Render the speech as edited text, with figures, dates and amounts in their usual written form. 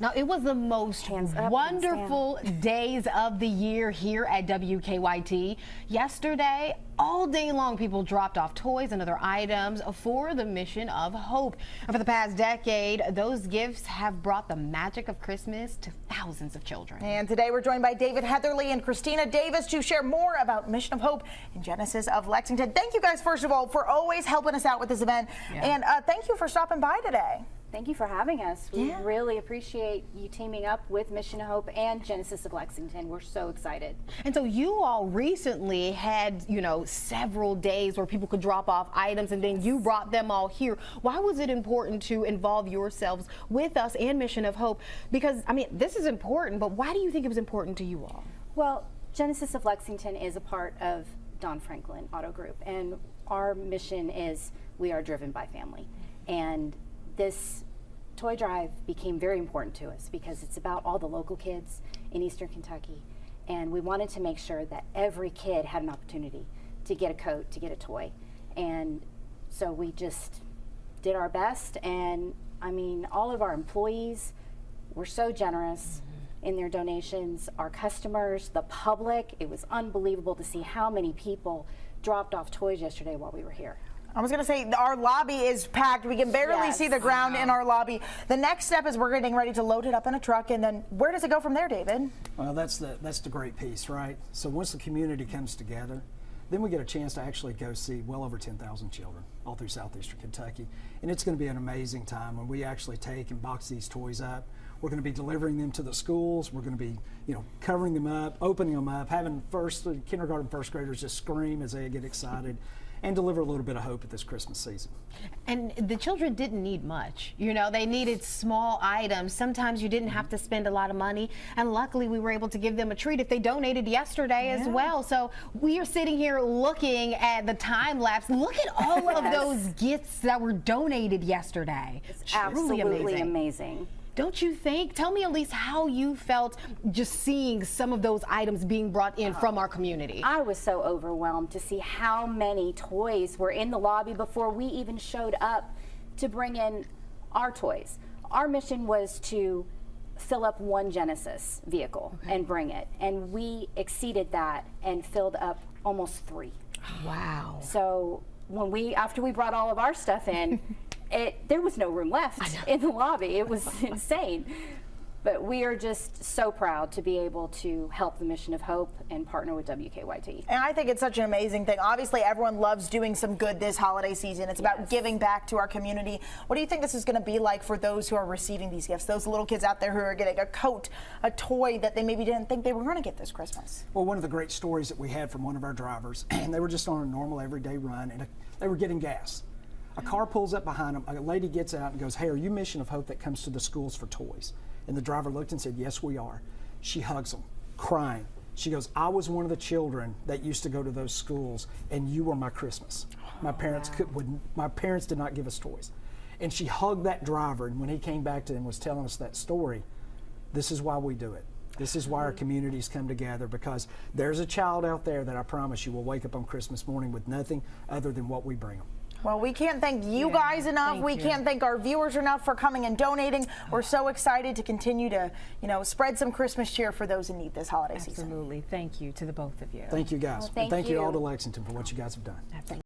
Now, it was the most wonderful days of the year here at WKYT. Yesterday, all day long, people dropped off toys and other items for the Mission of Hope. And for the past decade, those gifts have brought the magic of Christmas to thousands of children. And today we're joined by David Heatherly and Kristina Davis to share more about Mission of Hope in Genesis of Lexington. Thank you guys, first of all, for always helping us out with this event. And thank you for stopping by today. Thank you for having us. We really appreciate you teaming up with Mission of Hope and Genesis of Lexington. We're so excited. And so you all recently had, several days where people could drop off items, and then you brought them all here. Why was it important to involve yourselves with us and Mission of Hope? Because, I mean, this is important, but why do you think it was important to you all? Well, Genesis of Lexington is a part of Don Franklin Auto Group, and our mission is we are driven by family. And this toy drive became very important to us because it's about all the local kids in Eastern Kentucky, and we wanted to make sure that every kid had an opportunity to get a coat, to get a toy. And so we just did our best, and I mean, all of our employees were so generous in their donations. Our customers, the public, it was unbelievable to see how many people dropped off toys yesterday while we were here. I was going to say, our lobby is packed. We can barely see the ground in our lobby. The next step is we're getting ready to load it up in a truck, and then where does it go from there, David? Well, that's the great piece, right? So once the community comes together, then we get a chance to actually go see well over 10,000 children all through southeastern Kentucky. And it's going to be an amazing time when we actually take and box these toys up. We're going to be delivering them to the schools. We're going to be, covering them up, opening them up, having kindergarten first graders just scream as they get excited, and deliver a little bit of hope at this Christmas season. And the children didn't need much. They needed small items. Sometimes you didn't have to spend a lot of money, and luckily we were able to give them a treat if they donated yesterday as well. So we are sitting here looking at the time lapse. Look at all of those gifts that were donated yesterday. It's absolutely amazing. Don't you think? Tell me at least how you felt just seeing some of those items being brought in from our community. I was so overwhelmed to see how many toys were in the lobby before we even showed up to bring in our toys. Our mission was to fill up one Genesis vehicle and bring it, and we exceeded that and filled up almost 3. Wow. So after we brought all of our stuff in, there was no room left in the lobby. It was insane. But we are just so proud to be able to help the Mission of Hope and partner with WKYT. And I think it's such an amazing thing. Obviously, everyone loves doing some good this holiday season. It's about giving back to our community. What do you think this is going to be like for those who are receiving these gifts, those little kids out there who are getting a coat, a toy that they maybe didn't think they were going to get this Christmas? Well, one of the great stories that we had from one of our drivers, and they were just on a normal everyday run, and they were getting gas. A car pulls up behind them, a lady gets out and goes, "Hey, are you Mission of Hope that comes to the schools for toys?" And the driver looked and said, "Yes, we are." She hugs them, crying. She goes, "I was one of the children that used to go to those schools, and you were my Christmas. My parents did not give us toys." And she hugged that driver, and when he came back to them and was telling us that story, this is why we do it. This is why our communities come together, because there's a child out there that I promise you will wake up on Christmas morning with nothing other than what we bring them. Well, we can't thank you guys enough. We can't thank our viewers enough for coming and donating. We're so excited to continue to, spread some Christmas cheer for those in need this holiday season. Absolutely. Thank you to the both of you. Thank you, guys. Well, thank and thank you you all to Lexington for what you guys have done. Absolutely.